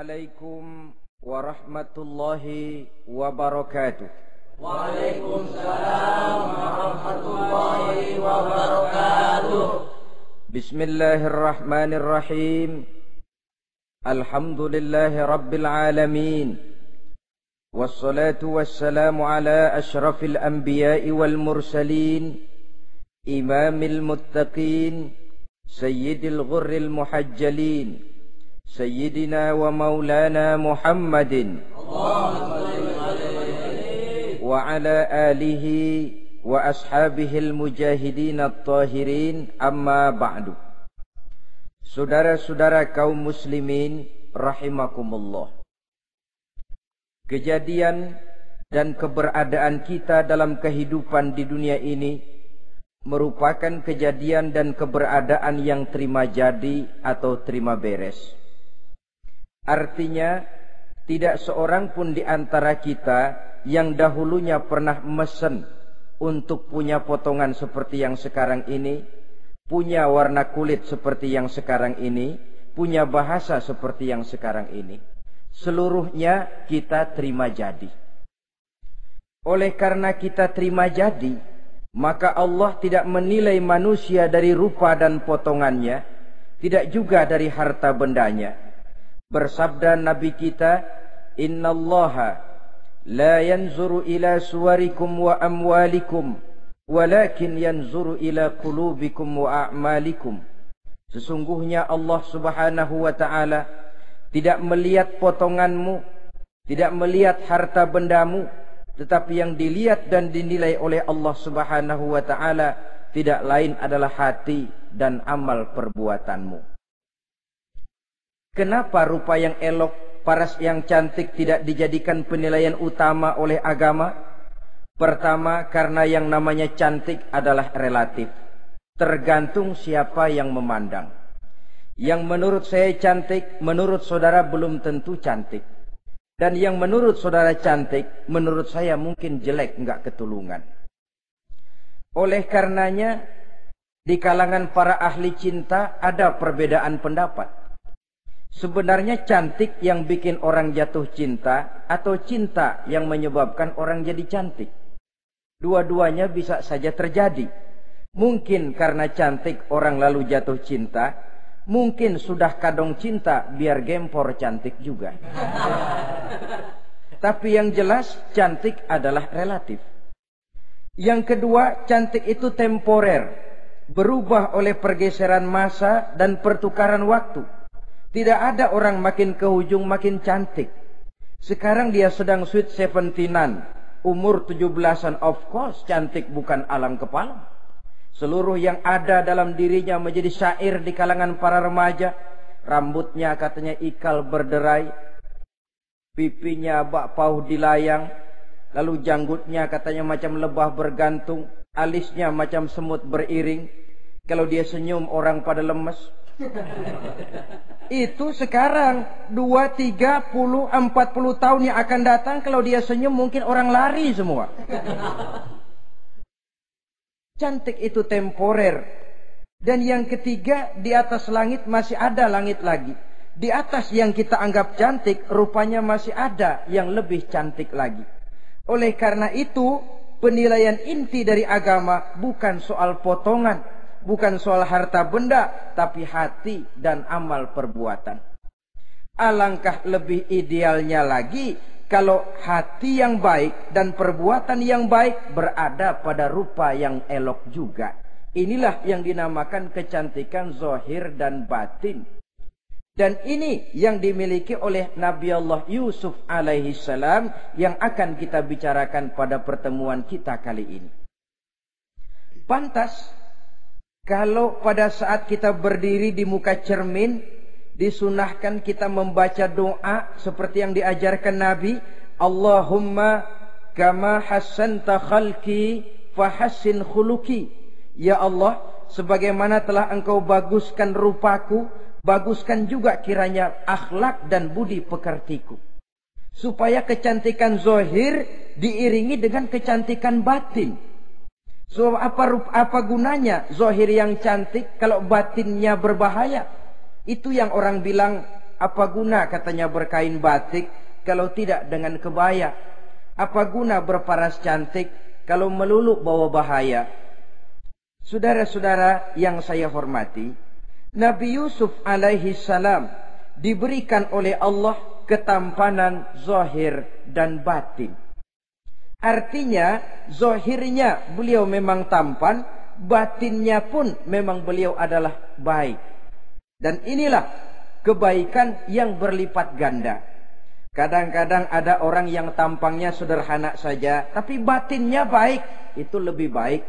Assalamualaikum warahmatullahi wabarakatuh. Waalaikumsalam warahmatullahi wabarakatuh. Bismillahirrahmanirrahim. Alhamdulillahi rabbil alamin. Wassalatu wassalamu ala ashrafil anbiya'i wal mursalin, imamil muttaqin, sayyidil ghurril muhajjalin, Sayyidina wa maulana Muhammadin wa ala alihi wa ashabihil mujahidin at-tahirin, amma ba'du. Saudara-saudara kaum muslimin rahimakumullah. Kejadian dan keberadaan kita dalam kehidupan di dunia ini merupakan kejadian dan keberadaan yang terima jadi atau terima beres. Artinya, tidak seorang pun di antara kita yang dahulunya pernah mesen untuk punya potongan seperti yang sekarang ini, punya warna kulit seperti yang sekarang ini, punya bahasa seperti yang sekarang ini. Seluruhnya kita terima jadi. Oleh karena kita terima jadi, maka Allah tidak menilai manusia dari rupa dan potongannya, tidak juga dari harta bendanya. Bersabda Nabi kita, Innallaha la yanzuru ila suwarikum wa amwalikum, walakin yanzuru ila qulubikum wa a'malikum. Sesungguhnya Allah subhanahu wa ta'ala tidak melihat potonganmu, tidak melihat harta bendamu, tetapi yang dilihat dan dinilai oleh Allah subhanahu wa ta'ala tidak lain adalah hati dan amal perbuatanmu. Kenapa rupa yang elok, paras yang cantik tidak dijadikan penilaian utama oleh agama? Pertama, karena yang namanya cantik adalah relatif. Tergantung siapa yang memandang. Yang menurut saya cantik, menurut saudara belum tentu cantik. Dan yang menurut saudara cantik, menurut saya mungkin jelek, enggak ketulungan. Oleh karenanya, di kalangan para ahli cinta ada perbedaan pendapat. Sebenarnya cantik yang bikin orang jatuh cinta atau cinta yang menyebabkan orang jadi cantik? Dua-duanya bisa saja terjadi. Mungkin karena cantik orang lalu jatuh cinta, mungkin sudah kadong cinta biar gempor cantik juga. Tapi yang jelas cantik adalah relatif. Yang kedua, cantik itu temporer, berubah oleh pergeseran masa dan pertukaran waktu. Tidak ada orang makin ke ujung makin cantik. Sekarang dia sedang sweet 17-an, umur 17-an, of course cantik bukan alang kepala. Seluruh yang ada dalam dirinya menjadi syair di kalangan para remaja. Rambutnya katanya ikal berderai, pipinya bak pauh dilayang, lalu janggutnya katanya macam lebah bergantung, alisnya macam semut beriring. Kalau dia senyum orang pada lemes. Itu sekarang 2, 30, 40 tahun yang akan datang, kalau dia senyum mungkin orang lari semua. Cantik itu temporer. Dan yang ketiga, di atas langit masih ada langit lagi. Di atas yang kita anggap cantik, rupanya masih ada yang lebih cantik lagi. Oleh karena itu, penilaian inti dari agama bukan soal potongan, bukan soal harta benda, tapi hati dan amal perbuatan. Alangkah lebih idealnya lagi kalau hati yang baik dan perbuatan yang baik berada pada rupa yang elok juga. Inilah yang dinamakan kecantikan zahir dan batin. Dan ini yang dimiliki oleh Nabi Allah Yusuf alaihi salam yang akan kita bicarakan pada pertemuan kita kali ini. Pantas kalau pada saat kita berdiri di muka cermin, disunahkan kita membaca doa seperti yang diajarkan Nabi. Allahumma kama hassanta khalqi fahassin khuluqi. Ya Allah, sebagaimana telah engkau baguskan rupaku, baguskan juga kiranya akhlak dan budi pekertiku. Supaya kecantikan zahir diiringi dengan kecantikan batin. So apa gunanya zahir yang cantik kalau batinnya berbahaya? Itu yang orang bilang Apa guna katanya berkain batik kalau tidak dengan kebaya? Apa guna berparas cantik kalau melulu bawa bahaya? Saudara-saudara yang saya hormati, Nabi Yusuf alaihi salam diberikan oleh Allah ketampanan zahir dan batin. Artinya, zahirnya beliau memang tampan, batinnya pun memang beliau adalah baik. Dan inilah kebaikan yang berlipat ganda. Kadang-kadang ada orang yang tampangnya sederhana saja, tapi batinnya baik. Itu lebih baik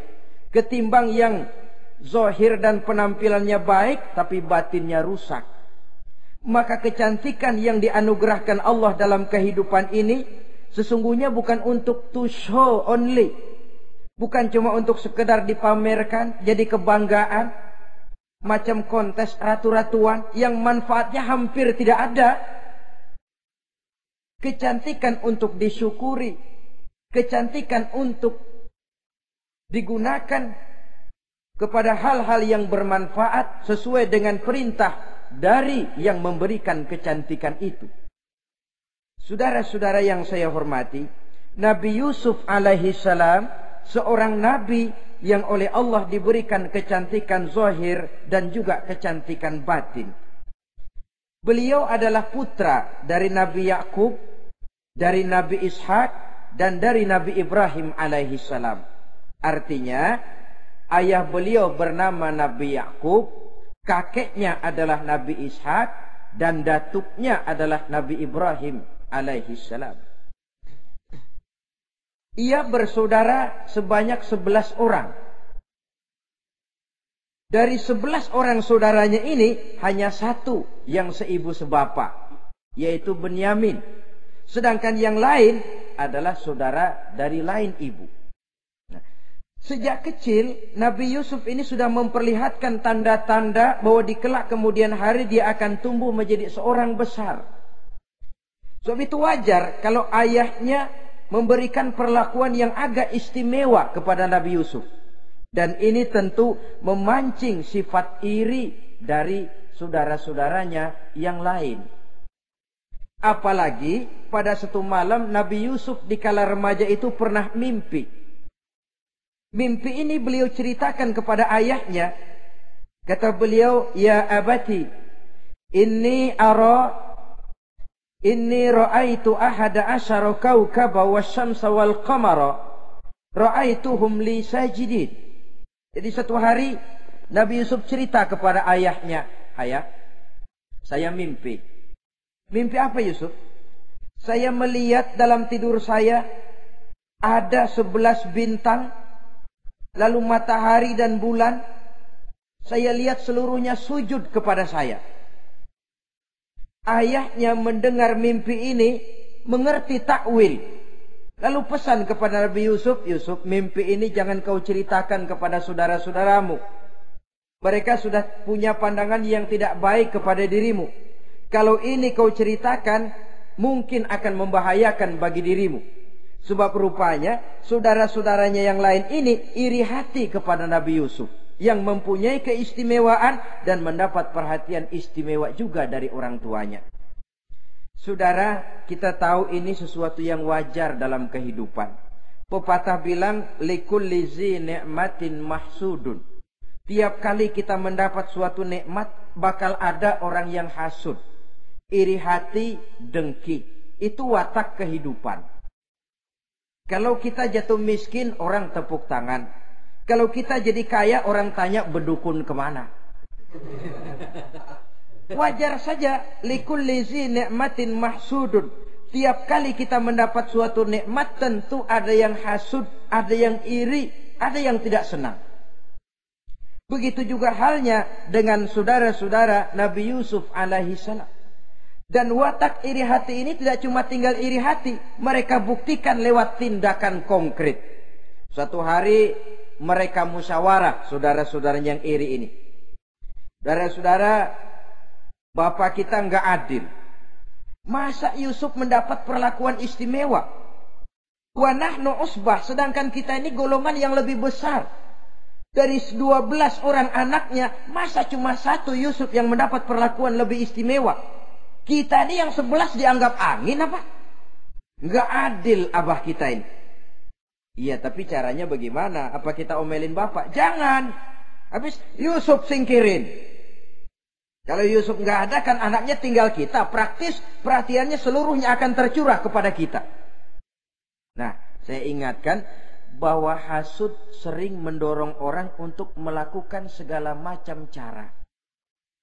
ketimbang yang zahir dan penampilannya baik, tapi batinnya rusak. Maka kecantikan yang dianugerahkan Allah dalam kehidupan ini sesungguhnya bukan untuk to show only. Bukan cuma untuk sekedar dipamerkan, jadi kebanggaan. Macam kontes ratu-ratuan yang manfaatnya hampir tidak ada. Kecantikan untuk disyukuri. Kecantikan untuk digunakan kepada hal-hal yang bermanfaat sesuai dengan perintah dari yang memberikan kecantikan itu. Saudara-saudara yang saya hormati, Nabi Yusuf alaihi salam seorang nabi yang oleh Allah diberikan kecantikan zahir dan juga kecantikan batin. Beliau adalah putra dari Nabi Yakub, dari Nabi Ishak, dan dari Nabi Ibrahim alaihi salam. Artinya, ayah beliau bernama Nabi Yakub, kakeknya adalah Nabi Ishak, dan datuknya adalah Nabi Ibrahim alaihi salam. Ia bersaudara sebanyak 11 orang. Dari 11 orang saudaranya ini, hanya satu yang seibu sebapak, yaitu Benyamin. Sedangkan yang lain adalah saudara dari lain ibu. Nah, sejak kecil, Nabi Yusuf ini sudah memperlihatkan tanda-tanda bahwa di kelak kemudian hari dia akan tumbuh menjadi seorang besar. Sebab itu wajar kalau ayahnya memberikan perlakuan yang agak istimewa kepada Nabi Yusuf. Dan ini tentu memancing sifat iri dari saudara-saudaranya yang lain. Apalagi pada satu malam Nabi Yusuf di kala remaja itu pernah mimpi. Mimpi ini beliau ceritakan kepada ayahnya. Kata beliau, "Ya abati, inni ra'aitu ahada asyara kawkaba wasyamsa wal qamara ra'aituhum li sajidin." Jadi satu hari Nabi Yusuf cerita kepada ayahnya, "Ayah, saya mimpi." Mimpi apa Yusuf? "Saya melihat dalam tidur saya ada 11 bintang, lalu matahari dan bulan. Saya lihat seluruhnya sujud kepada saya." Ayahnya mendengar mimpi ini, mengerti takwil. Lalu pesan kepada Nabi Yusuf, "Yusuf, mimpi ini jangan kau ceritakan kepada saudara-saudaramu. Mereka sudah punya pandangan yang tidak baik kepada dirimu. Kalau ini kau ceritakan, mungkin akan membahayakan bagi dirimu." Sebab rupanya saudara-saudaranya yang lain ini iri hati kepada Nabi Yusuf, yang mempunyai keistimewaan dan mendapat perhatian istimewa juga dari orang tuanya. Saudara, kita tahu ini sesuatu yang wajar dalam kehidupan. Pepatah bilang, likulli zi ni'matin mahsudun. Tiap kali kita mendapat suatu nikmat, bakal ada orang yang hasud, iri hati, dengki. Itu watak kehidupan. Kalau kita jatuh miskin, orang tepuk tangan. Kalau kita jadi kaya, orang tanya berdukun kemana. Wajar saja. Likulli zi ni'matin mahsudun. Tiap kali kita mendapat suatu nikmat, tentu ada yang hasud, ada yang iri, ada yang tidak senang. Begitu juga halnya dengan saudara-saudara Nabi Yusuf alaihi salam. Dan watak iri hati ini tidak cuma tinggal iri hati, mereka buktikan lewat tindakan konkret. Suatu hari mereka musyawarah, saudara-saudara yang iri ini. Saudara-saudara, bapak kita enggak adil. Masa Yusuf mendapat perlakuan istimewa? Wa nahnu usbah, sedangkan kita ini golongan yang lebih besar. Dari 12 orang anaknya, masa cuma satu Yusuf yang mendapat perlakuan lebih istimewa? Kita ini yang 11 dianggap angin apa? Nggak adil abah kita ini. Iya, tapi caranya bagaimana? Apa kita omelin bapak? Jangan. Habis Yusuf singkirin. Kalau Yusuf nggak ada, kan anaknya tinggal kita. Praktis perhatiannya seluruhnya akan tercurah kepada kita. Nah, saya ingatkan bahwa hasud sering mendorong orang untuk melakukan segala macam cara.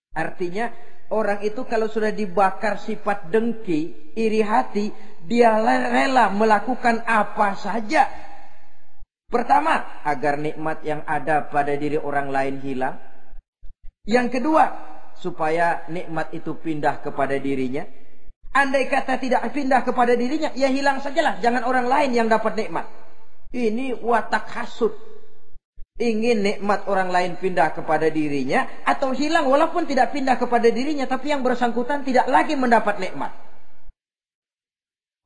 Artinya orang itu kalau sudah dibakar sifat dengki, iri hati, dia rela melakukan apa saja. Pertama, agar nikmat yang ada pada diri orang lain hilang. Yang kedua, supaya nikmat itu pindah kepada dirinya. Andai kata tidak pindah kepada dirinya, ya hilang sajalah. Jangan orang lain yang dapat nikmat. Ini watak hasud. Ingin nikmat orang lain pindah kepada dirinya, atau hilang walaupun tidak pindah kepada dirinya, tapi yang bersangkutan tidak lagi mendapat nikmat.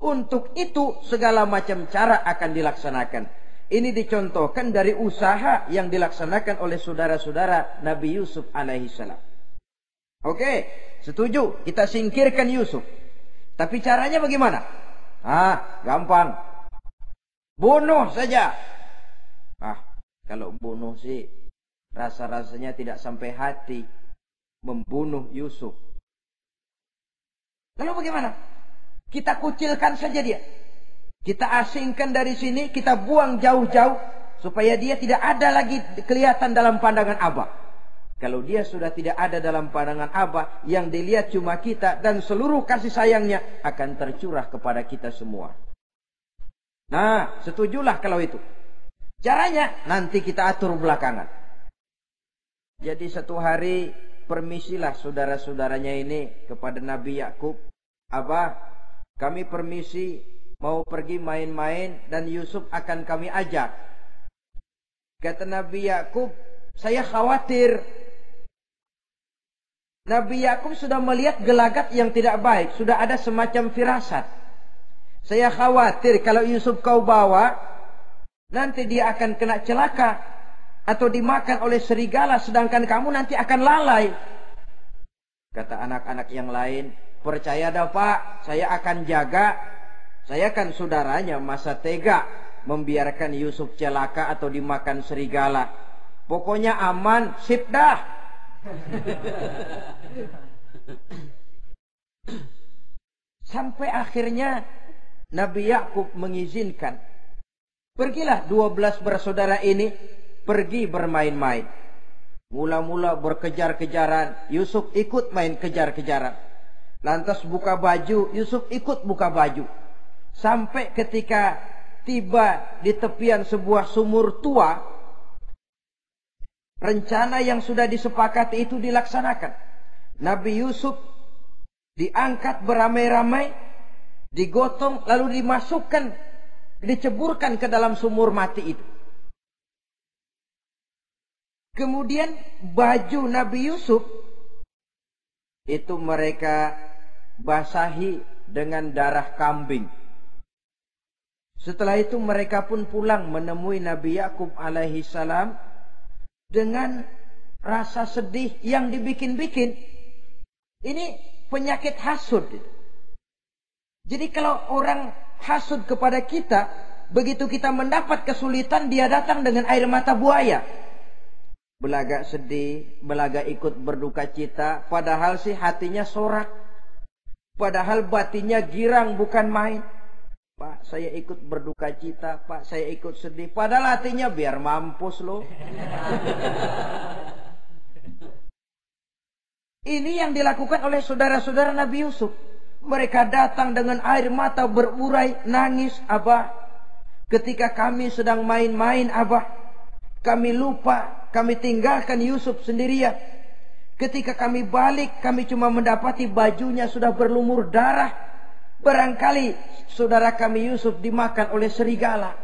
Untuk itu segala macam cara akan dilaksanakan. Ini dicontohkan dari usaha yang dilaksanakan oleh saudara-saudara Nabi Yusuf alaihissalam. Oke, setuju, kita singkirkan Yusuf. Tapi caranya bagaimana? Gampang. Bunuh saja. Kalau bunuh sih rasa-rasanya tidak sampai hati membunuh Yusuf. Lalu bagaimana? Kita kucilkan saja dia. Kita asingkan dari sini, kita buang jauh-jauh supaya dia tidak ada lagi kelihatan dalam pandangan Abah. Kalau dia sudah tidak ada dalam pandangan Abah, yang dilihat cuma kita dan seluruh kasih sayangnya akan tercurah kepada kita semua. Nah, setujulah kalau itu. Caranya nanti kita atur belakangan. Jadi satu hari permisilah saudara-saudaranya ini kepada Nabi Yakub. Abah, kami permisi mau pergi main-main dan Yusuf akan kami ajak. Kata Nabi Yakub, saya khawatir. Nabi Yakub sudah melihat gelagat yang tidak baik. Sudah ada semacam firasat. Saya khawatir kalau Yusuf kau bawa, nanti dia akan kena celaka atau dimakan oleh serigala, sedangkan kamu nanti akan lalai. Kata anak-anak yang lain, percaya dah Pak, saya akan jaga. Saya kan saudaranya, masa tega membiarkan Yusuf celaka atau dimakan serigala. Pokoknya aman, sip dah. Sampai akhirnya Nabi Yakub mengizinkan. Pergilah 12 bersaudara ini pergi bermain-main. Mula-mula berkejar-kejaran, Yusuf ikut main kejar-kejaran. Lantas buka baju, Yusuf ikut buka baju. Sampai ketika tiba di tepian sebuah sumur tua, rencana yang sudah disepakati itu dilaksanakan. Nabi Yusuf diangkat beramai-ramai, digotong, lalu dimasukkan, diceburkan ke dalam sumur mati itu. Kemudian baju Nabi Yusuf itu mereka basahi dengan darah kambing. Setelah itu mereka pun pulang menemui Nabi Yakub alaihi salam dengan rasa sedih yang dibikin-bikin. Ini penyakit hasud. Jadi kalau orang hasud kepada kita, begitu kita mendapat kesulitan, dia datang dengan air mata buaya. Belaga sedih, belaga ikut berduka cita, padahal sih hatinya sorak. Padahal batinnya girang bukan main. Pak, saya ikut berduka cita, Pak, saya ikut sedih. Padahal hatinya biar mampus loh. Ini yang dilakukan oleh saudara-saudara Nabi Yusuf. Mereka datang dengan air mata berurai, nangis, Abah. Ketika kami sedang main-main, Abah, kami lupa, kami tinggalkan Yusuf sendirian. Ketika kami balik, kami cuma mendapati bajunya sudah berlumur darah. Barangkali saudara kami Yusuf dimakan oleh serigala.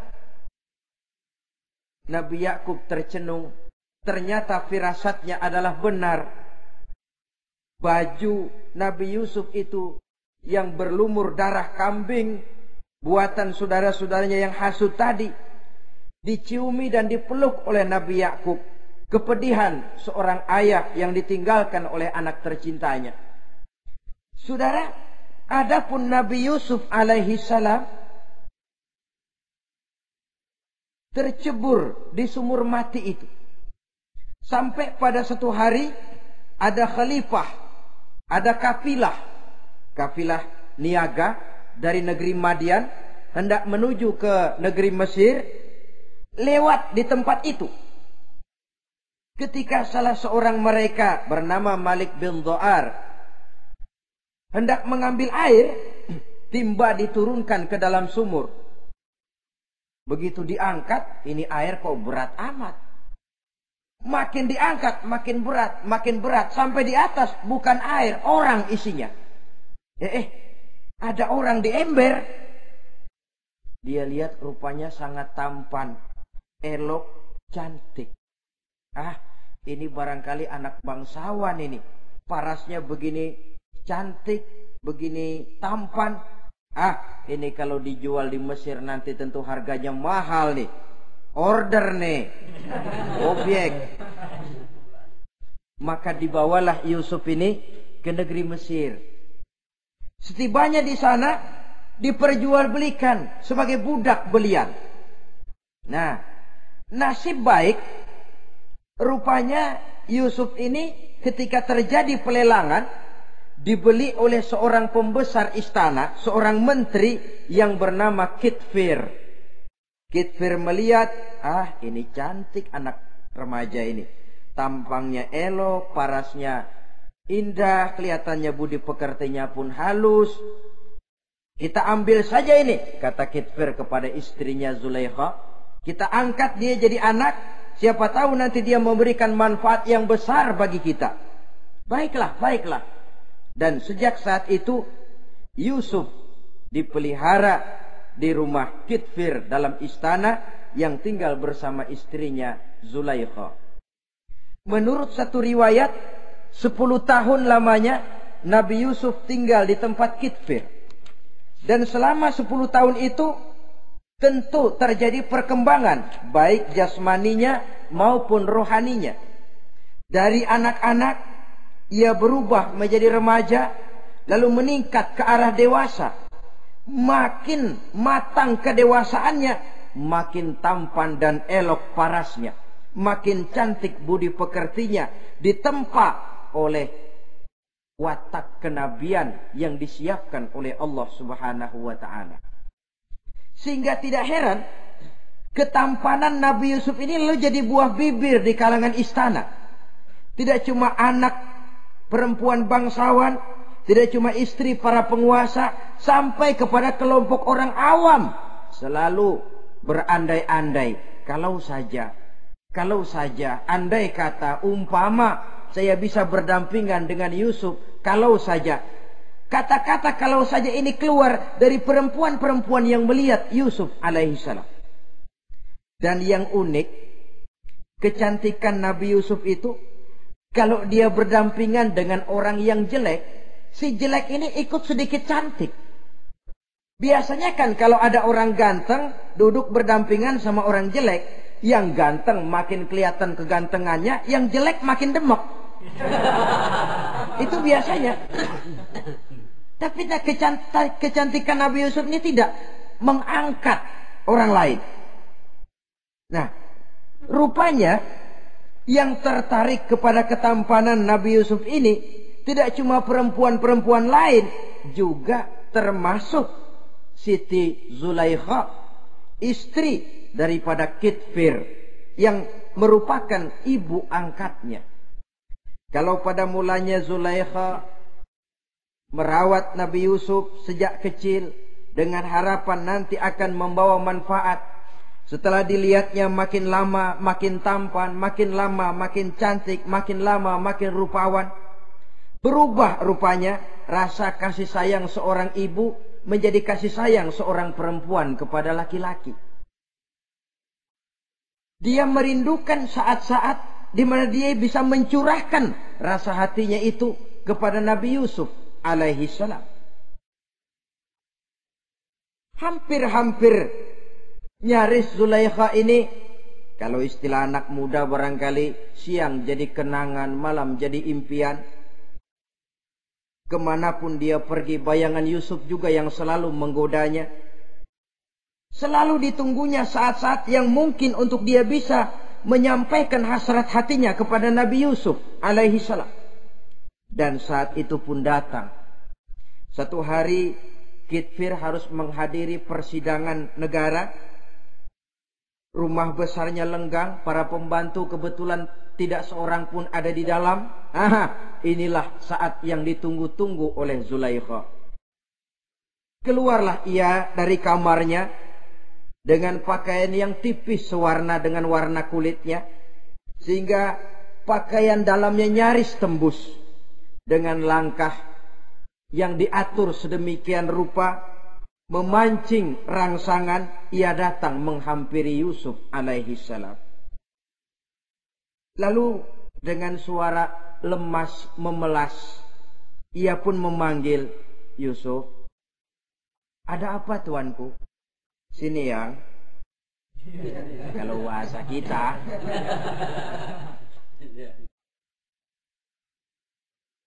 Nabi Yakub tercenung. Ternyata firasatnya adalah benar. Baju Nabi Yusuf itu yang berlumur darah kambing, buatan saudara-saudaranya yang hasud tadi, diciumi dan dipeluk oleh Nabi Yakub. Kepedihan seorang ayah yang ditinggalkan oleh anak tercintanya. Saudara, adapun Nabi Yusuf alaihi salam tercebur di sumur mati itu. Sampai pada satu hari ada khalifah, ada kafilah niaga dari negeri Madian hendak menuju ke negeri Mesir, lewat di tempat itu. Ketika salah seorang mereka bernama Malik bin Dho'ar hendak mengambil air, timba diturunkan ke dalam sumur. Begitu diangkat, ini air kok berat amat. Makin diangkat, makin berat. Sampai di atas, bukan air, orang isinya. Ada orang di ember. Dia lihat rupanya sangat tampan, elok, cantik. Ini barangkali anak bangsawan ini. Parasnya begini cantik, begini tampan. Ini kalau dijual di Mesir nanti tentu harganya mahal nih. Order nih. Objek. Maka dibawalah Yusuf ini ke negeri Mesir. Setibanya di sana diperjualbelikan sebagai budak belian. Nah, nasib baik rupanya Yusuf ini ketika terjadi pelelangan dibeli oleh seorang pembesar istana, seorang menteri yang bernama Kitfir. Kitfir melihat, ini cantik anak remaja ini. Tampangnya elok, parasnya indah, kelihatannya budi pekertinya pun halus. Kita ambil saja ini, kata Kitfir kepada istrinya Zulaikha. Kita angkat dia jadi anak, siapa tahu nanti dia memberikan manfaat yang besar bagi kita. Baiklah. Dan sejak saat itu Yusuf dipelihara di rumah Kitfir dalam istana yang tinggal bersama istrinya Zulaikha. Menurut satu riwayat 10 tahun lamanya Nabi Yusuf tinggal di tempat Kitfir. Dan selama 10 tahun itu tentu terjadi perkembangan baik jasmaninya maupun rohaninya. Dari anak-anak ia berubah menjadi remaja, lalu meningkat ke arah dewasa. Makin matang kedewasaannya, makin tampan dan elok parasnya, makin cantik budi pekertinya, ditempa oleh watak kenabian yang disiapkan oleh Allah Subhanahu wa taala. Sehingga tidak heran ketampanan Nabi Yusuf ini lalu jadi buah bibir di kalangan istana. Tidak cuma anak perempuan bangsawan, tidak cuma istri para penguasa, sampai kepada kelompok orang awam selalu berandai-andai, kalau saja andai kata umpama saya bisa berdampingan dengan Yusuf, kalau saja. Kata-kata kalau saja ini keluar dari perempuan-perempuan yang melihat Yusuf alaihissalam. Dan yang unik, kecantikan Nabi Yusuf itu, kalau dia berdampingan dengan orang yang jelek, si jelek ini ikut sedikit cantik. Biasanya kan kalau ada orang ganteng duduk berdampingan sama orang jelek, yang ganteng makin kelihatan kegantengannya, yang jelek makin demek. Itu biasanya. Tapi kecantikan Nabi Yusuf ini tidak mengangkat orang lain. Nah, rupanya yang tertarik kepada ketampanan Nabi Yusuf ini tidak cuma perempuan-perempuan lain, juga termasuk Siti Zulaikha, istri daripada Kitfir, yang merupakan ibu angkatnya. Kalau pada mulanya Zulaikha merawat Nabi Yusuf sejak kecil dengan harapan nanti akan membawa manfaat, setelah dilihatnya makin lama makin tampan, makin lama makin cantik, makin lama makin rupawan, berubah rupanya rasa kasih sayang seorang ibu menjadi kasih sayang seorang perempuan kepada laki-laki. Dia merindukan saat-saat di mana dia bisa mencurahkan rasa hatinya itu kepada Nabi Yusuf alaihi salam. Hampir-hampir nyaris Zulaikha ini, kalau istilah anak muda barangkali, siang jadi kenangan, malam jadi impian. Kemanapun dia pergi, bayangan Yusuf juga yang selalu menggodanya. Selalu ditunggunya saat-saat yang mungkin untuk dia bisa menyampaikan hasrat hatinya kepada Nabi Yusuf alaihi salam. Dan saat itu pun datang. Satu hari Kitfir harus menghadiri persidangan negara. Rumah besarnya lenggang, para pembantu kebetulan tidak seorang pun ada di dalam. Inilah saat yang ditunggu-tunggu oleh Zulaikha. Keluarlah ia dari kamarnya dengan pakaian yang tipis sewarna dengan warna kulitnya, sehingga pakaian dalamnya nyaris tembus. Dengan langkah yang diatur sedemikian rupa, memancing rangsangan, ia datang menghampiri Yusuf alaihi salam. Lalu dengan suara lemas memelas, ia pun memanggil Yusuf. Ada apa tuanku? Sini yang. Kalau bahasa kita.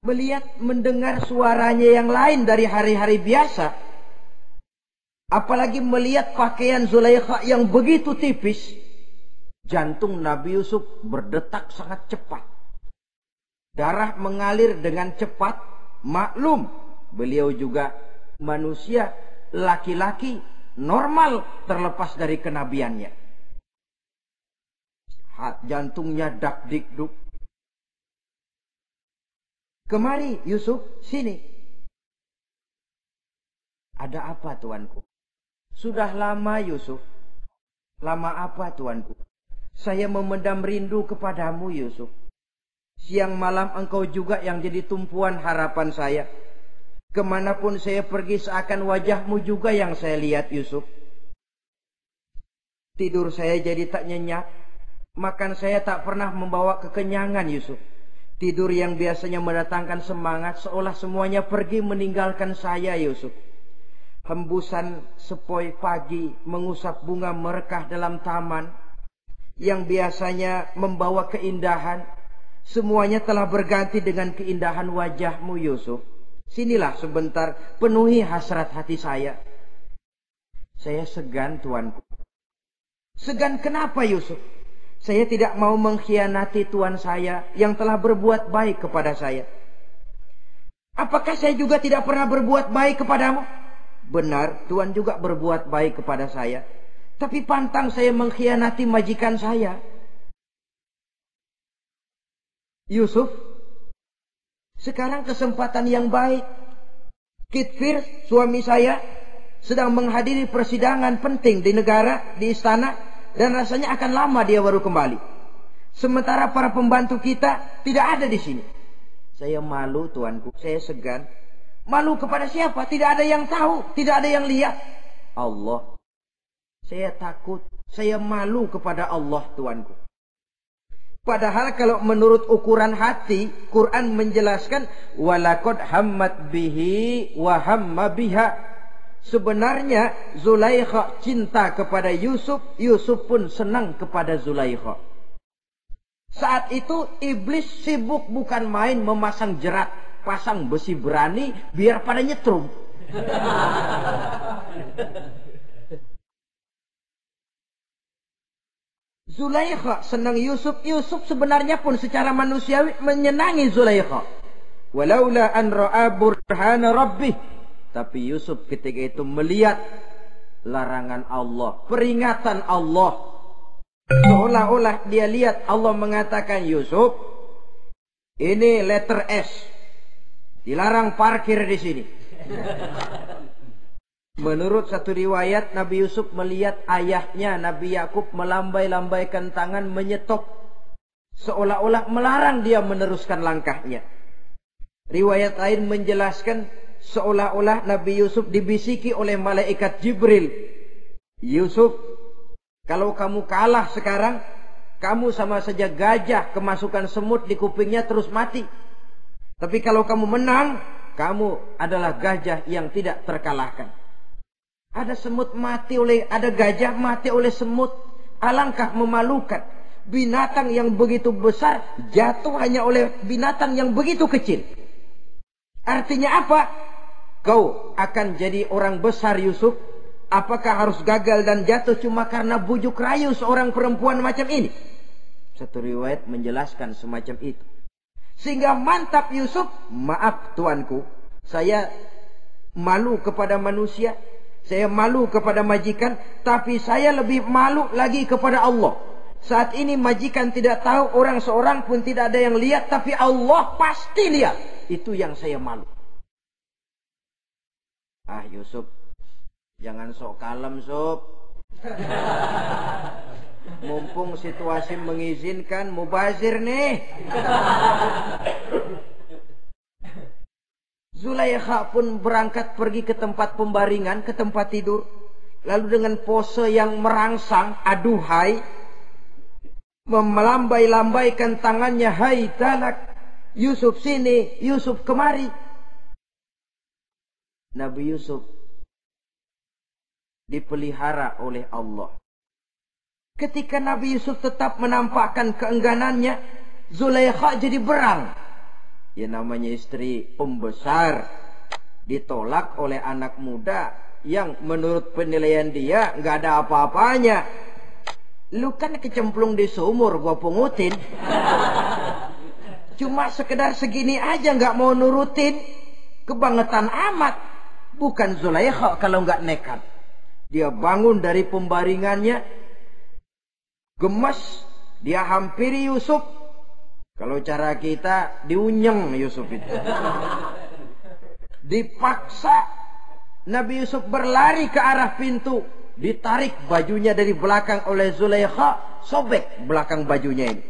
Melihat mendengar suaranya yang lain dari hari-hari biasa. Apalagi melihat pakaian Zulaikha yang begitu tipis. Jantung Nabi Yusuf berdetak sangat cepat. Darah mengalir dengan cepat. Maklum, beliau juga manusia laki-laki normal terlepas dari kenabiannya. Jantungnya dak-dik-duk. Kemari Yusuf, sini. Ada apa tuanku? Sudah lama Yusuf. Lama apa tuanku? Saya memendam rindu kepadamu Yusuf. Siang malam engkau juga yang jadi tumpuan harapan saya. Kemanapun saya pergi seakan wajahmu juga yang saya lihat Yusuf. Tidur saya jadi tak nyenyak. Makan saya tak pernah membawa kekenyangan Yusuf. Tidur yang biasanya mendatangkan semangat seolah semuanya pergi meninggalkan saya Yusuf. Hembusan sepoi pagi mengusap bunga merekah dalam taman yang biasanya membawa keindahan, semuanya telah berganti dengan keindahan wajahmu Yusuf. Sinilah sebentar, penuhi hasrat hati saya. Saya segan tuanku. Segan kenapa Yusuf? Saya tidak mau mengkhianati tuan saya yang telah berbuat baik kepada saya. Apakah saya juga tidak pernah berbuat baik kepadamu? Benar, tuan juga berbuat baik kepada saya. Tapi pantang saya mengkhianati majikan saya. Yusuf, sekarang kesempatan yang baik. Kitfir, suami saya, sedang menghadiri persidangan penting di negara, di istana, dan rasanya akan lama dia baru kembali. Sementara para pembantu kita tidak ada di sini. Saya malu tuanku, saya segan. Malu kepada siapa? Tidak ada yang tahu, tidak ada yang lihat. Allah. Saya takut, saya malu kepada Allah tuanku. Padahal kalau menurut ukuran hati, Quran menjelaskan walaqad hammat bihi wa hamma biha. Sebenarnya Zulaikha cinta kepada Yusuf, Yusuf pun senang kepada Zulaikha. Saat itu iblis sibuk bukan main memasang jerat, pasang besi berani biar pada nyetrum. Zulaikha senang Yusuf. Yusuf sebenarnya pun secara manusiawi menyenangi Zulaikha. Walaula an ra'a burhana rabbih. Tapi Yusuf ketika itu melihat larangan Allah, peringatan Allah. Seolah-olah dia lihat Allah mengatakan, Yusuf, ini letter S. Dilarang parkir di sini. Menurut satu riwayat, Nabi Yusuf melihat ayahnya Nabi Yakub melambai-lambaikan tangan menyetop, seolah-olah melarang dia meneruskan langkahnya. Riwayat lain menjelaskan seolah-olah Nabi Yusuf dibisiki oleh malaikat Jibril. Yusuf, kalau kamu kalah sekarang, kamu sama saja gajah kemasukan semut di kupingnya terus mati. Tapi kalau kamu menang, kamu adalah gajah yang tidak terkalahkan. Ada semut mati oleh, ada gajah mati oleh semut. Alangkah memalukan. Binatang yang begitu besar jatuh hanya oleh binatang yang begitu kecil. Artinya apa? Kau akan jadi orang besar Yusuf. Apakah harus gagal dan jatuh cuma karena bujuk rayu seorang perempuan macam ini? Satu riwayat menjelaskan semacam itu. Sehingga mantap Yusuf, maaf tuanku, saya malu kepada manusia, saya malu kepada majikan, tapi saya lebih malu lagi kepada Allah. Saat ini majikan tidak tahu, orang seorang pun tidak ada yang lihat, tapi Allah pasti lihat. Itu yang saya malu. Ah Yusuf, jangan sok kalem sob. Mumpung situasi mengizinkan, mubazir nih. Zulaikha pun berangkat pergi ke tempat pembaringan, ke tempat tidur. Lalu dengan pose yang merangsang, aduhai, melambai-lambaikan tangannya, hai talak, Yusuf sini, Yusuf kemari. Nabi Yusuf dipelihara oleh Allah. Ketika Nabi Yusuf tetap menampakkan keengganannya, Zulaikha jadi berang. Ya namanya istri pembesar ditolak oleh anak muda yang menurut penilaian dia nggak ada apa-apanya. Lu kan kecemplung di sumur, gua pungutin. Cuma sekedar segini aja nggak mau nurutin. Kebangetan amat. Bukan Zulaikha kalau nggak nekat. Dia bangun dari pembaringannya, gemas, dia hampiri Yusuf. Kalau cara kita diunyeng Yusuf itu. Dipaksa Nabi Yusuf berlari ke arah pintu. Ditarik bajunya dari belakang oleh Zulaikha. Sobek belakang bajunya ini.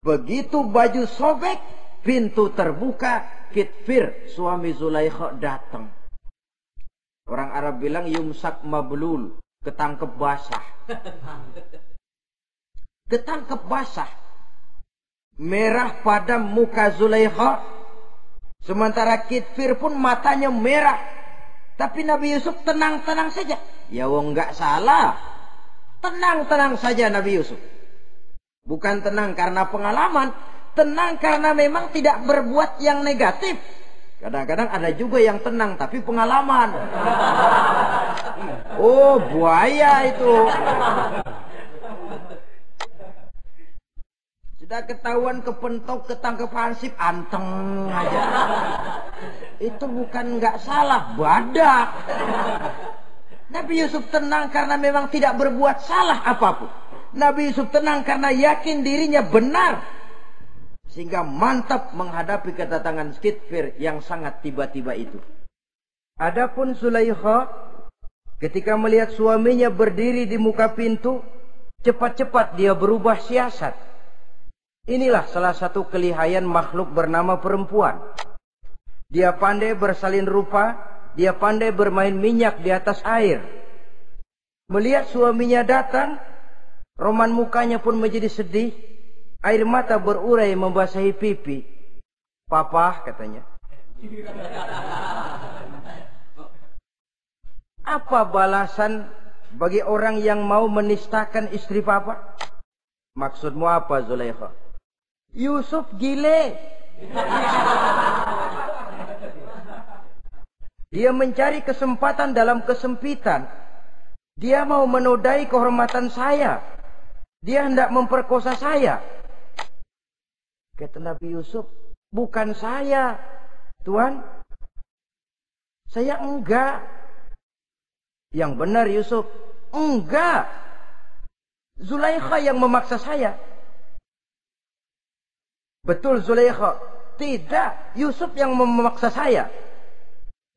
Begitu baju sobek, pintu terbuka. Kitfir, suami Zulaikha, datang. Orang Arab bilang yumsak mablul, ketangkep basah. Ketangkep basah. Merah padam muka Zulaikha. Sementara Kitfir pun matanya merah. Tapi Nabi Yusuf tenang-tenang saja. Ya wong nggak salah. Tenang-tenang saja Nabi Yusuf. Bukan tenang karena pengalaman. Tenang karena memang tidak berbuat yang negatif. Kadang-kadang ada juga yang tenang tapi pengalaman. Oh buaya itu. Sudah ketahuan kepentok, ketangkep hansip, anteng aja. Itu bukan nggak salah, badak. Nabi Yusuf tenang karena memang tidak berbuat salah apapun. Nabi Yusuf tenang karena yakin dirinya benar. Sehingga mantap menghadapi kedatangan Kitfir yang sangat tiba-tiba itu. Adapun Zulaikha ketika melihat suaminya berdiri di muka pintu, cepat-cepat dia berubah siasat. Inilah salah satu kelihayan makhluk bernama perempuan. Dia pandai bersalin rupa, dia pandai bermain minyak di atas air. Melihat suaminya datang, roman mukanya pun menjadi sedih. Air mata berurai membasahi pipi. Papa katanya. Apa balasan bagi orang yang mau menistakan istri papa? Maksudmu apa Zulaikha? Yusuf gile. Dia mencari kesempatan dalam kesempitan. Dia mau menodai kehormatan saya. Dia hendak memperkosa saya. Kata Nabi Yusuf, bukan saya, Tuan. Saya enggak. Yang benar Yusuf, enggak. Zulaikha yang memaksa saya. Betul Zulaikha, tidak. Yusuf yang memaksa saya.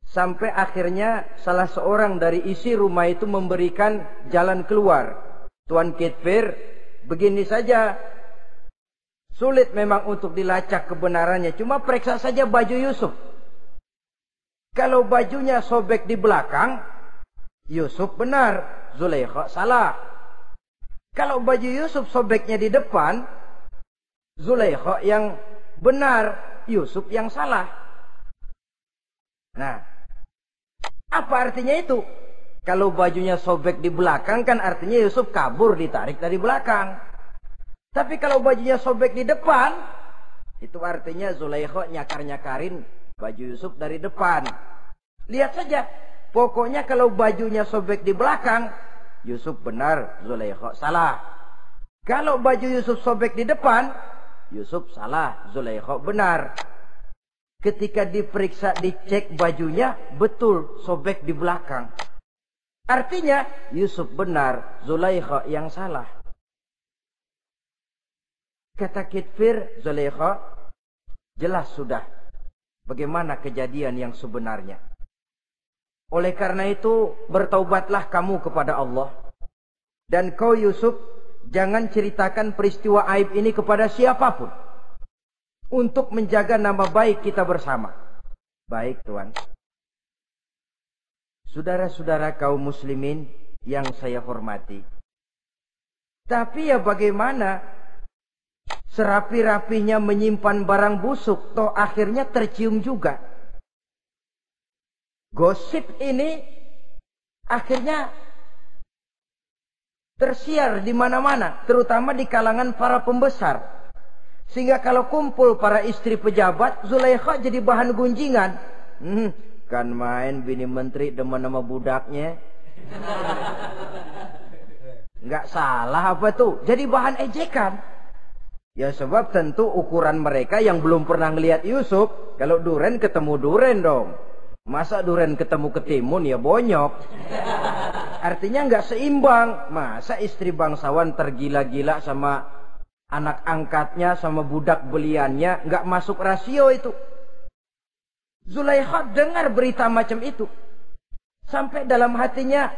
Sampai akhirnya salah seorang dari isi rumah itu memberikan jalan keluar. Tuan Kitfir, begini saja. Sulit memang untuk dilacak kebenarannya. Cuma periksa saja baju Yusuf. Kalau bajunya sobek di belakang, Yusuf benar, Zulaikha salah. Kalau baju Yusuf sobeknya di depan, Zulaikha yang benar, Yusuf yang salah. Nah, apa artinya itu? Kalau bajunya sobek di belakang kan artinya Yusuf kabur, ditarik dari belakang. Tapi kalau bajunya sobek di depan, itu artinya Zulaikha nyakar-nyakarin baju Yusuf dari depan. Lihat saja, pokoknya kalau bajunya sobek di belakang, Yusuf benar, Zulaikha salah. Kalau baju Yusuf sobek di depan, Yusuf salah, Zulaikha benar. Ketika diperiksa, dicek bajunya, betul sobek di belakang. Artinya Yusuf benar, Zulaikha yang salah. Kata Kitfir, Zulaikha, jelas sudah bagaimana kejadian yang sebenarnya. Oleh karena itu, bertaubatlah kamu kepada Allah. Dan kau Yusuf, jangan ceritakan peristiwa aib ini kepada siapapun. Untuk menjaga nama baik kita bersama. Baik, Tuan. Saudara-saudara kaum muslimin yang saya hormati. Tapi ya bagaimana? Serapi-rapinya menyimpan barang busuk, toh akhirnya tercium juga. Gosip ini akhirnya tersiar di mana-mana, terutama di kalangan para pembesar. Sehingga kalau kumpul para istri pejabat, Zulaikha jadi bahan gunjingan. Kan main bini menteri demen sama budaknya. Nggak salah apa tuh? Jadi bahan ejekan. Ya sebab tentu ukuran mereka yang belum pernah ngelihat Yusuf, kalau duren ketemu duren dong. Masa duren ketemu ketimun ya bonyok. Artinya nggak seimbang. Masa istri bangsawan tergila-gila sama anak angkatnya, sama budak beliannya, nggak masuk rasio itu. Zulaikha dengar berita macam itu. Sampai dalam hatinya,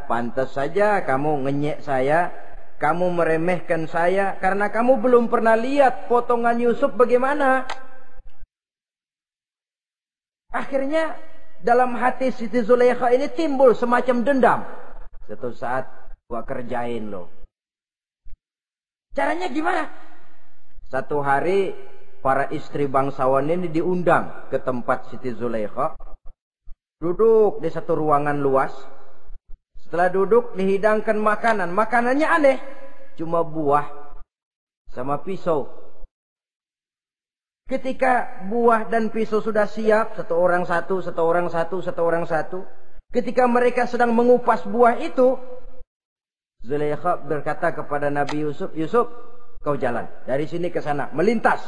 pantas saja kamu ngenyek saya, kamu meremehkan saya, karena kamu belum pernah lihat potongan Yusuf bagaimana. Akhirnya dalam hati Siti Zulaikha ini timbul semacam dendam. Suatu saat gua kerjain loh. Caranya gimana? Satu hari para istri bangsawan ini diundang ke tempat Siti Zulaikha. Duduk di satu ruangan luas. Setelah duduk dihidangkan makanan. Makanannya aneh. Cuma buah sama pisau. Ketika buah dan pisau sudah siap, satu orang satu. Ketika mereka sedang mengupas buah itu, Zulaikha berkata kepada Nabi Yusuf, Yusuf, kau jalan dari sini ke sana, melintas.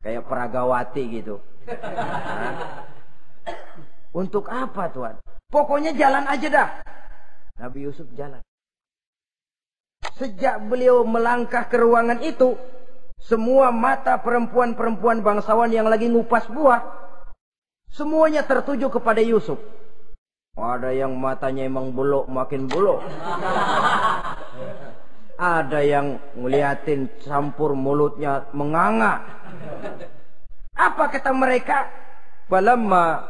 Kayak peragawati gitu. Untuk apa Tuhan? Pokoknya jalan aja dah. Nabi Yusuf jalan. Sejak beliau melangkah ke ruangan itu, semua mata perempuan-perempuan bangsawan yang lagi ngupas buah, semuanya tertuju kepada Yusuf. Ada yang matanya emang belok, makin belok. Ada yang ngeliatin campur mulutnya menganga. Apa kata mereka? Falamma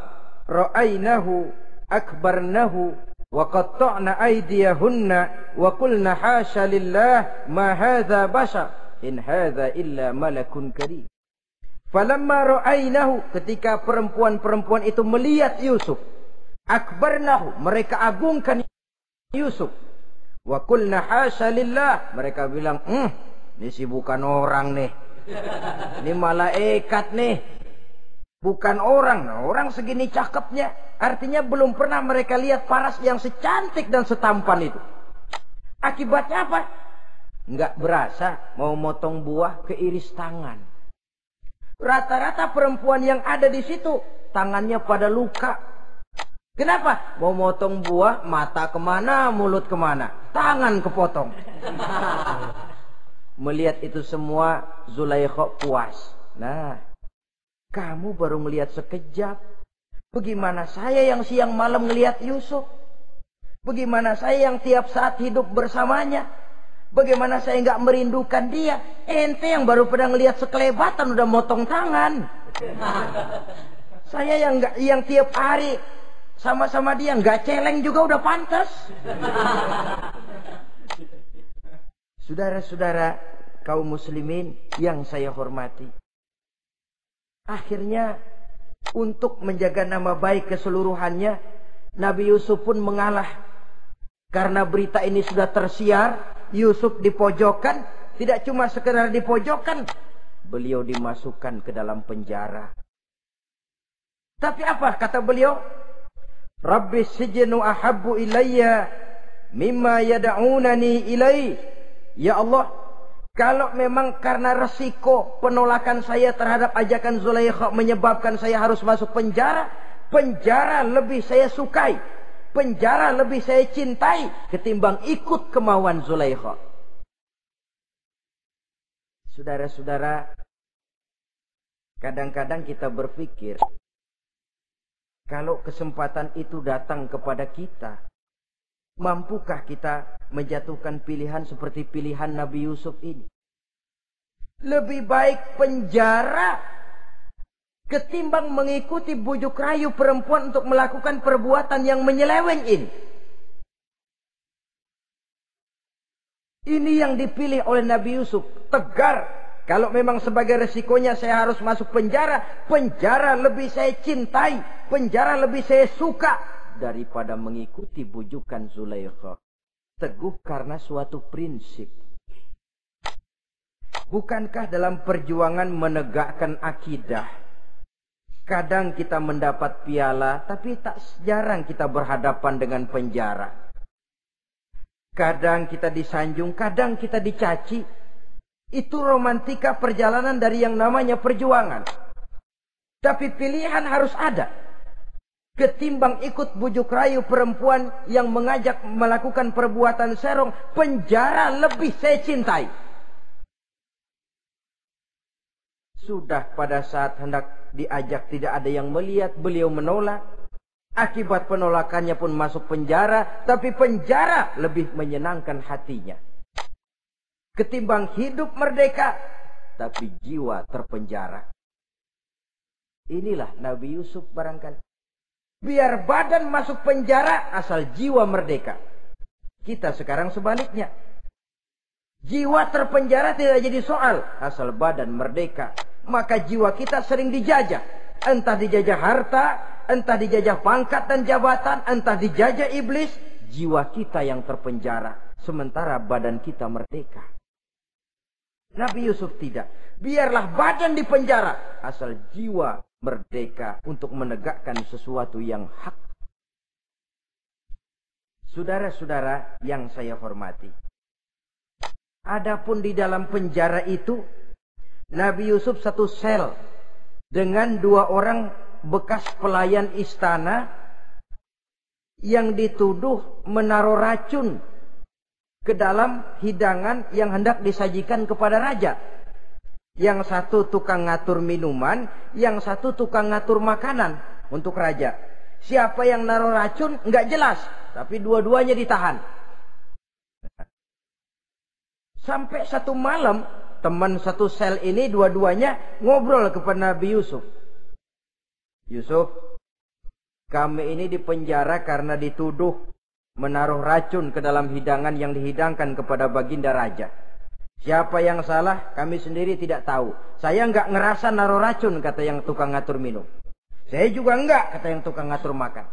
ra'ainahu akbarnahu wa qatta'na aydiyahunna wa qulna hasya lillah ma hadza bashar in hadza illa malakun karim. Falamma ra'ainahu, ketika perempuan-perempuan itu melihat Yusuf, akbarnahu, mereka agungkan Yusuf. Wa qulna hasya lillah, mereka bilang, ini sih bukan orang nih. Ini malaikat nih. Bukan orang. Nah, orang segini cakepnya. Artinya belum pernah mereka lihat paras yang secantik dan setampan itu. Akibatnya apa? Nggak berasa mau motong buah keiris tangan. Rata-rata perempuan yang ada di situ tangannya pada luka. Kenapa? Mau motong buah, mata kemana, mulut kemana, tangan kepotong. Melihat itu semua, Zulaikha puas. Nah, kamu baru melihat sekejap. Bagaimana saya yang siang malam melihat Yusuf? Bagaimana saya yang tiap saat hidup bersamanya? Bagaimana saya nggak merindukan dia? Ente yang baru pernah ngelihat sekelebatan udah motong tangan. Saya yang tiap hari sama-sama dia nggak celeng juga udah pantas. Saudara-saudara kaum muslimin yang saya hormati. Akhirnya untuk menjaga nama baik keseluruhannya, Nabi Yusuf pun mengalah. Karena berita ini sudah tersiar, Yusuf dipojokkan, tidak cuma sekedar dipojokkan, beliau dimasukkan ke dalam penjara. Tapi apa kata beliau? Rabbi sijnu ahabbu ilayya mimma yad'unani ilai. Ya Allah, kalau memang karena resiko penolakan saya terhadap ajakan Zulaikha menyebabkan saya harus masuk penjara, penjara lebih saya sukai, penjara lebih saya cintai ketimbang ikut kemauan Zulaikha. Saudara-saudara, kadang-kadang kita berpikir, kalau kesempatan itu datang kepada kita, mampukah kita menjatuhkan pilihan seperti pilihan Nabi Yusuf ini? Lebih baik penjara ketimbang mengikuti bujuk rayu perempuan untuk melakukan perbuatan yang menyeleweng ini. Ini yang dipilih oleh Nabi Yusuf. Tegar. Kalau memang sebagai resikonya saya harus masuk penjara, penjara lebih saya cintai, penjara lebih saya suka daripada mengikuti bujukan Zulaikha. Teguh karena suatu prinsip. Bukankah dalam perjuangan menegakkan akidah, kadang kita mendapat piala, tapi tak jarang kita berhadapan dengan penjara. Kadang kita disanjung, kadang kita dicaci. Itu romantika perjalanan dari yang namanya perjuangan. Tapi pilihan harus ada. Ketimbang ikut bujuk rayu perempuan yang mengajak melakukan perbuatan serong, penjara lebih saya cintai. Sudah pada saat hendak diajak tidak ada yang melihat, beliau menolak. Akibat penolakannya pun masuk penjara, tapi penjara lebih menyenangkan hatinya. Ketimbang hidup merdeka, tapi jiwa terpenjara. Inilah Nabi Yusuf barangkali. Biar badan masuk penjara, asal jiwa merdeka. Kita sekarang sebaliknya. Jiwa terpenjara tidak jadi soal, asal badan merdeka. Maka jiwa kita sering dijajah. Entah dijajah harta, entah dijajah pangkat dan jabatan, entah dijajah iblis. Jiwa kita yang terpenjara, sementara badan kita merdeka. Nabi Yusuf tidak. Biarlah badan di penjara, asal jiwa merdeka untuk menegakkan sesuatu yang hak. Saudara-saudara yang saya hormati, adapun di dalam penjara itu, Nabi Yusuf satu sel dengan 2 orang bekas pelayan istana yang dituduh menaruh racun ke dalam hidangan yang hendak disajikan kepada raja. Yang satu tukang ngatur minuman, yang satu tukang ngatur makanan untuk raja. Siapa yang naruh racun nggak jelas, tapi dua-duanya ditahan. Sampai satu malam, teman satu sel ini dua-duanya ngobrol kepada Nabi Yusuf. Yusuf, kami ini dipenjara karena dituduh menaruh racun ke dalam hidangan yang dihidangkan kepada baginda raja. Siapa yang salah, kami sendiri tidak tahu. Saya enggak ngerasa naruh racun, kata yang tukang ngatur minum. Saya juga enggak, kata yang tukang ngatur makan.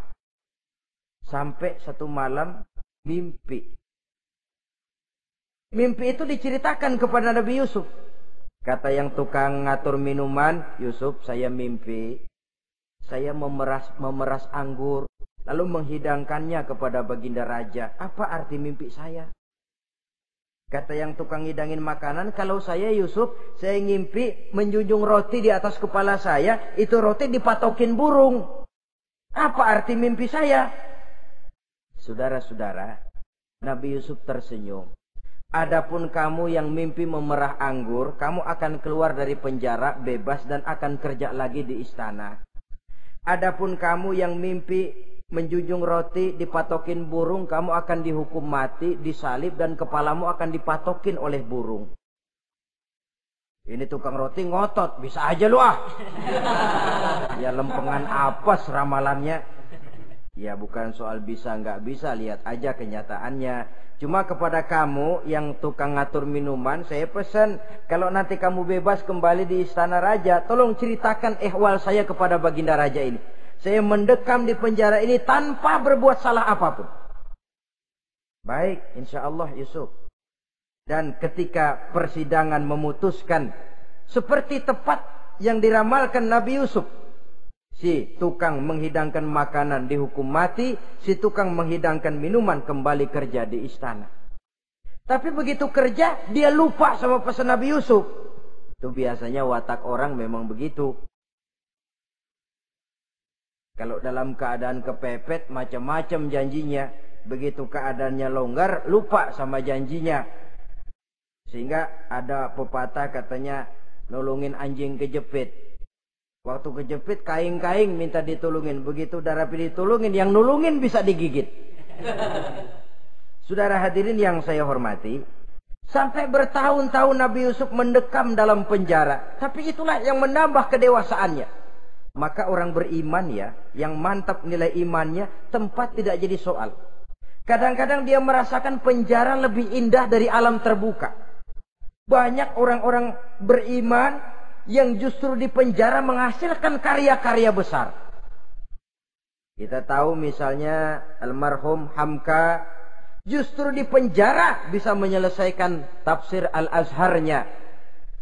Sampai satu malam mimpi. Mimpi itu diceritakan kepada Nabi Yusuf. Kata yang tukang ngatur minuman, Yusuf, saya mimpi. Saya memeras anggur, lalu menghidangkannya kepada baginda raja. Apa arti mimpi saya? Kata yang tukang hidangin makanan, kalau saya Yusuf, saya ngimpi menjunjung roti di atas kepala saya, itu roti dipatokin burung. Apa arti mimpi saya? Saudara-saudara, Nabi Yusuf tersenyum. Adapun kamu yang mimpi memerah anggur, kamu akan keluar dari penjara bebas dan akan kerja lagi di istana. Adapun kamu yang mimpi menjunjung roti dipatokin burung, kamu akan dihukum mati, disalib, dan kepalamu akan dipatokin oleh burung. Ini tukang roti ngotot, bisa aja lu ah. Ya lempengan apa ramalannya? Ya bukan soal bisa nggak bisa, lihat aja kenyataannya. Cuma kepada kamu yang tukang ngatur minuman, saya pesan, kalau nanti kamu bebas kembali di istana raja, tolong ceritakan ihwal saya kepada baginda raja ini. Saya mendekam di penjara ini tanpa berbuat salah apapun. Baik, insya Allah Yusuf. Dan ketika persidangan memutuskan seperti tepat yang diramalkan Nabi Yusuf, Si tukang menghidangkan makanan dihukum mati, si tukang menghidangkan minuman kembali kerja di istana. Tapi begitu kerja, dia lupa sama pesan Nabi Yusuf. Itu biasanya watak orang memang begitu. Kalau dalam keadaan kepepet, macam-macam janjinya. Begitu keadaannya longgar, lupa sama janjinya. Sehingga ada pepatah katanya, nolongin anjing kejepit. Waktu kejepit, kaing-kaing minta ditolongin. Begitu udah rapi ditolongin, yang nolongin bisa digigit. Saudara hadirin yang saya hormati, sampai bertahun-tahun Nabi Yusuf mendekam dalam penjara. Tapi itulah yang menambah kedewasaannya. Maka orang beriman ya, yang mantap nilai imannya, tempat tidak jadi soal. Kadang-kadang dia merasakan penjara lebih indah dari alam terbuka. Banyak orang-orang beriman yang justru di penjara menghasilkan karya-karya besar. Kita tahu misalnya almarhum Hamka justru di penjara bisa menyelesaikan tafsir Al-Azharnya.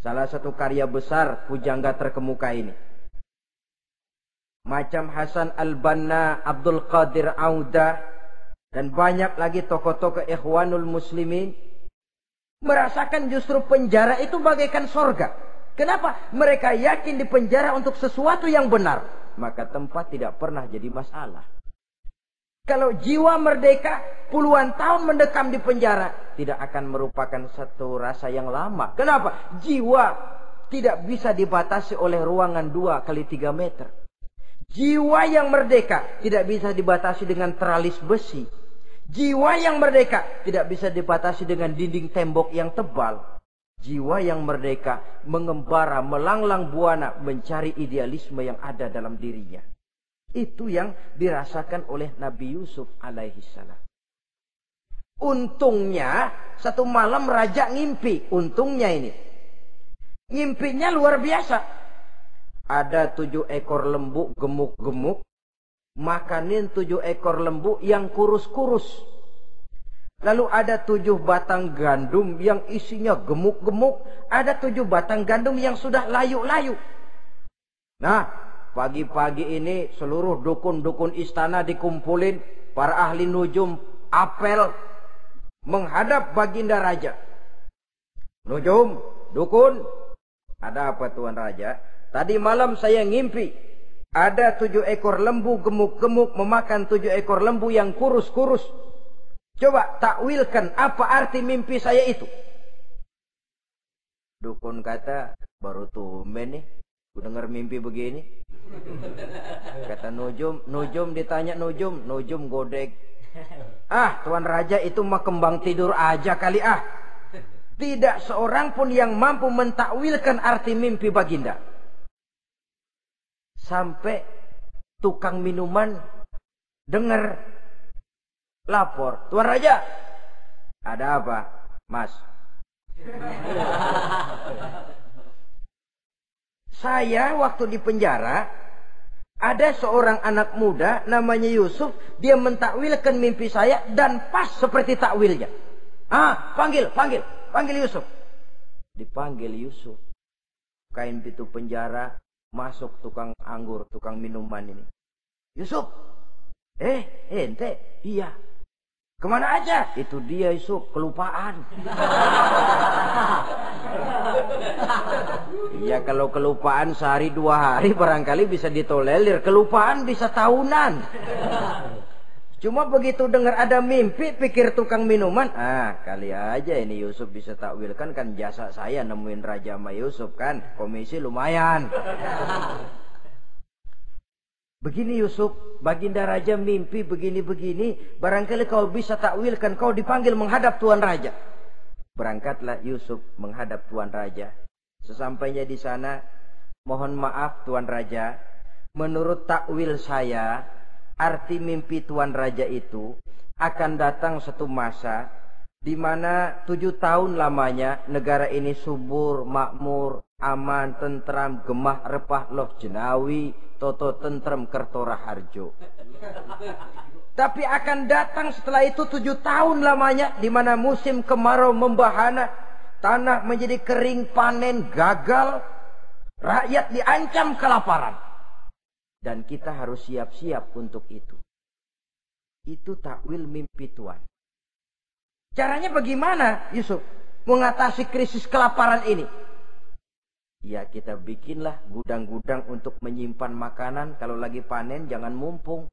Salah satu karya besar pujangga terkemuka ini. Macam Hasan Al-Banna, Abdul Qadir Auda, dan banyak lagi tokoh-tokoh Ikhwanul Muslimin merasakan justru penjara itu bagaikan sorga. Kenapa? Mereka yakin di penjara untuk sesuatu yang benar. Maka tempat tidak pernah jadi masalah. Kalau jiwa merdeka puluhan tahun mendekam di penjara, tidak akan merupakan satu rasa yang lama. Kenapa? Jiwa tidak bisa dibatasi oleh ruangan 2x3 meter. Jiwa yang merdeka tidak bisa dibatasi dengan teralis besi. Jiwa yang merdeka tidak bisa dibatasi dengan dinding tembok yang tebal. Jiwa yang merdeka mengembara, melanglang buana, mencari idealisme yang ada dalam dirinya. Itu yang dirasakan oleh Nabi Yusuf alaihissalam. Untungnya satu malam raja ngimpi. Untungnya ini, ngimpinya luar biasa. Ada 7 ekor lembu gemuk-gemuk, makanin 7 ekor lembu yang kurus-kurus. Lalu ada 7 batang gandum yang isinya gemuk-gemuk. Ada 7 batang gandum yang sudah layu-layu. Nah, pagi-pagi ini seluruh dukun-dukun istana dikumpulin. Para ahli nujum apel menghadap baginda raja. Nujum, dukun, ada apa Tuan Raja? Tadi malam saya ngimpi. Ada 7 ekor lembu gemuk-gemuk memakan 7 ekor lembu yang kurus-kurus. Coba takwilkan apa arti mimpi saya itu. Dukun kata, baru tumben nih, ku dengar mimpi begini. Kata Nujum ditanya Nujum godek. Ah, Tuan Raja itu mah kembang tidur aja kali ah. Tidak seorang pun yang mampu mentakwilkan arti mimpi baginda. Sampai tukang minuman dengar lapor. Tuan Raja, ada apa? Mas. Saya waktu di penjara, ada seorang anak muda namanya Yusuf. Dia mentakwilkan mimpi saya dan pas seperti takwilnya. Ah, panggil Yusuf. Dipanggil Yusuf. Kain pintu penjara. Masuk tukang anggur, tukang minuman ini. Yusuf, ente, iya. Kemana aja? Itu dia Yusuf, kelupaan. Iya, kalau kelupaan sehari 2 hari barangkali bisa ditolerir. Kelupaan bisa tahunan. Cuma begitu dengar ada mimpi, pikir tukang minuman. Ah, kali aja ini Yusuf bisa takwilkan, kan jasa saya nemuin Raja sama Yusuf kan. Komisi lumayan. Begini Yusuf, baginda Raja mimpi begini-begini. Barangkali kau bisa takwilkan, kau dipanggil menghadap Tuan Raja. Berangkatlah Yusuf menghadap Tuan Raja. Sesampainya di sana, mohon maaf Tuan Raja. Menurut takwil saya, arti mimpi Tuan Raja itu akan datang satu masa di mana 7 tahun lamanya negara ini subur, makmur, aman, tentram, gemah, repah, loh jenawi, toto tentrem, kertora harjo. Tapi akan datang setelah itu 7 tahun lamanya di mana musim kemarau membahana, tanah menjadi kering, panen gagal, rakyat diancam kelaparan. Dan kita harus siap-siap untuk itu. Itu takwil mimpi Tuhan. Caranya bagaimana, Yusuf? Mengatasi krisis kelaparan ini. Ya, kita bikinlah gudang-gudang untuk menyimpan makanan. Kalau lagi panen jangan mumpung.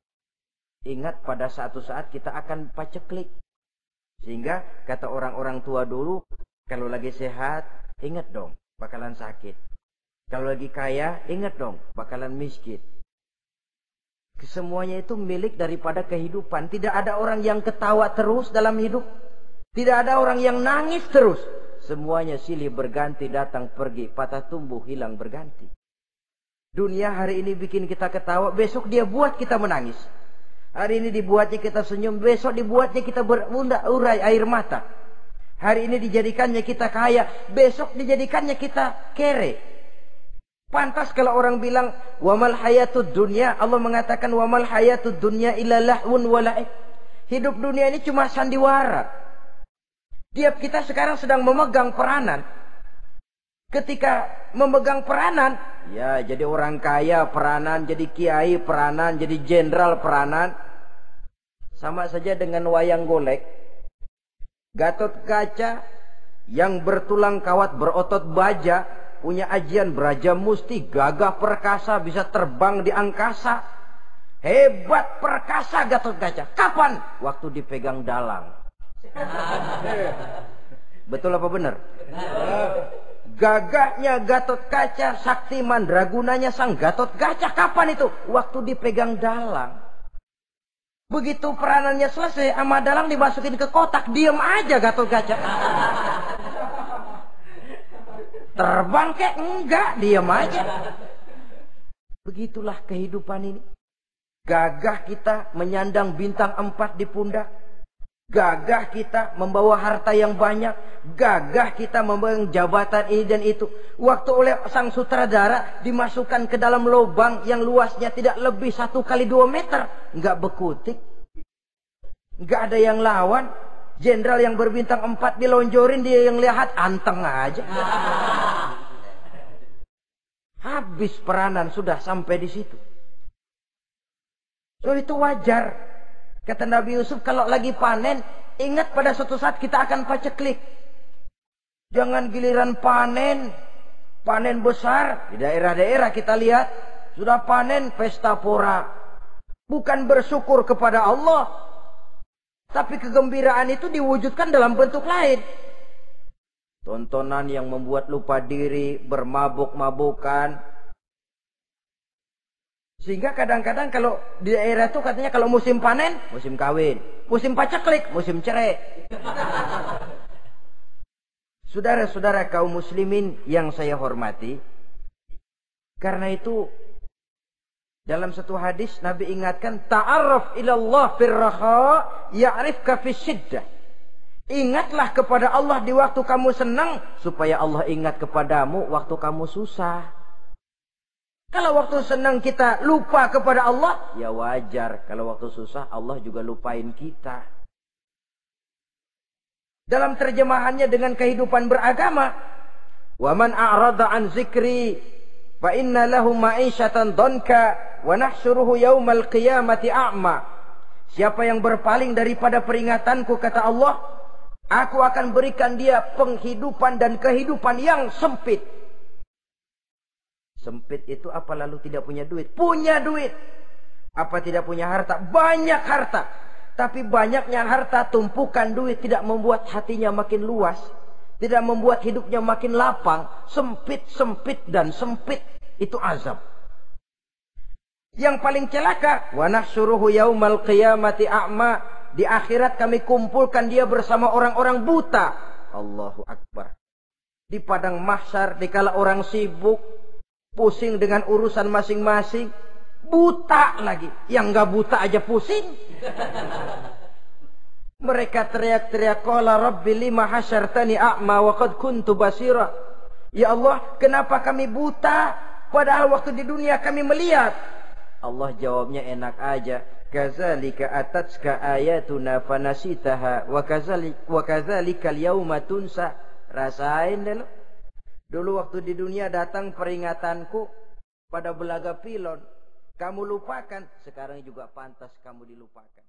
Ingat pada suatu saat kita akan paceklik. Sehingga kata orang-orang tua dulu, kalau lagi sehat, ingat dong, bakalan sakit. Kalau lagi kaya, ingat dong, bakalan miskin. Semuanya itu milik daripada kehidupan. Tidak ada orang yang ketawa terus dalam hidup. Tidak ada orang yang nangis terus. Semuanya silih berganti, datang pergi, patah tumbuh, hilang berganti. Dunia hari ini bikin kita ketawa, besok dia buat kita menangis. Hari ini dibuatnya kita senyum, besok dibuatnya kita berurai air mata. Hari ini dijadikannya kita kaya, besok dijadikannya kita kere. Pantas kalau orang bilang wamal hayatud dunya, Allah mengatakan wamal hayatud dunya illa lahwun wa la'ib. Hidup dunia ini cuma sandiwara. Tiap kita sekarang sedang memegang peranan. Ketika memegang peranan, ya jadi orang kaya peranan, jadi kiai peranan, jadi jenderal peranan. Sama saja dengan wayang golek. Gatot Kaca yang bertulang kawat berotot baja, punya ajian beraja musti, gagah perkasa, bisa terbang di angkasa. Hebat perkasa Gatot Kaca. Kapan? Waktu dipegang dalang. Betul apa benar? Gagahnya Gatot Kaca, sakti mandragunanya sang Gatot Kaca. Kapan itu? Waktu dipegang dalang. Begitu peranannya selesai, sama dalang dimasukin ke kotak, diam aja Gatot Kaca. Terbang kek? Enggak, diam aja. Begitulah kehidupan ini. Gagah kita menyandang bintang 4 di pundak. Gagah kita membawa harta yang banyak. Gagah kita membawa jabatan ini dan itu. Waktu oleh sang sutradara dimasukkan ke dalam lubang yang luasnya tidak lebih 1 kali 2 meter. Enggak bekutik. Enggak ada yang lawan. Jenderal yang berbintang 4 dilonjorin, dia yang lihat anteng aja. Habis peranan sudah sampai di situ. So itu wajar. Kata Nabi Yusuf, kalau lagi panen, ingat pada suatu saat kita akan paceklik. Jangan giliran panen besar. Di daerah-daerah kita lihat, sudah panen pesta pora. Bukan bersyukur kepada Allah. Tapi kegembiraan itu diwujudkan dalam bentuk lain. Tontonan yang membuat lupa diri, bermabuk-mabukan. Sehingga kadang-kadang kalau di daerah itu katanya kalau musim panen, musim kawin. Musim paceklik, musim cerai. Saudara-saudara kaum muslimin yang saya hormati. Karena itu dalam satu hadis Nabi ingatkan, ta'arraf ilallah firraha ya'rifka fisyiddah. Ingatlah kepada Allah di waktu kamu senang, supaya Allah ingat kepadamu waktu kamu susah. Kalau waktu senang kita lupa kepada Allah, ya wajar. Kalau waktu susah Allah juga lupain kita. Dalam terjemahannya dengan kehidupan beragama, wa man a'rada an zikri fa inna lahu ma'isyatan dhanka wa nahsyuruhu yaumal qiyamati a'ma. Siapa yang berpaling daripada peringatanku, kata Allah, aku akan berikan dia penghidupan dan kehidupan yang sempit. Sempit itu apa lalu tidak punya duit? Punya duit. Apa tidak punya harta? Banyak harta. Tapi banyaknya harta, tumpukan duit tidak membuat hatinya makin luas. Tidak membuat hidupnya makin lapang. Sempit, sempit, dan sempit. Itu azab. Yang paling celaka, wa nahsyuruhu yaumal qiyamati a'ma. Di akhirat kami kumpulkan dia bersama orang-orang buta. Allahu Akbar. Di padang mahsyar, dikala orang sibuk, pusing dengan urusan masing-masing, buta lagi. Yang enggak buta aja pusing. Mereka teriak-teriak, qala rabbi lima hasyartani a'ma wa qad kuntu basira. Ya Allah, kenapa kami buta padahal waktu di dunia kami melihat? Allah jawabnya enak aja, kadzalika atatska ayatuna fanasitaha wa kadzalika al-yauma tunsa. Rasain deh lo. Dulu waktu di dunia datang peringatanku pada belaga pilon. Kamu lupakan, sekarang juga pantas kamu dilupakan.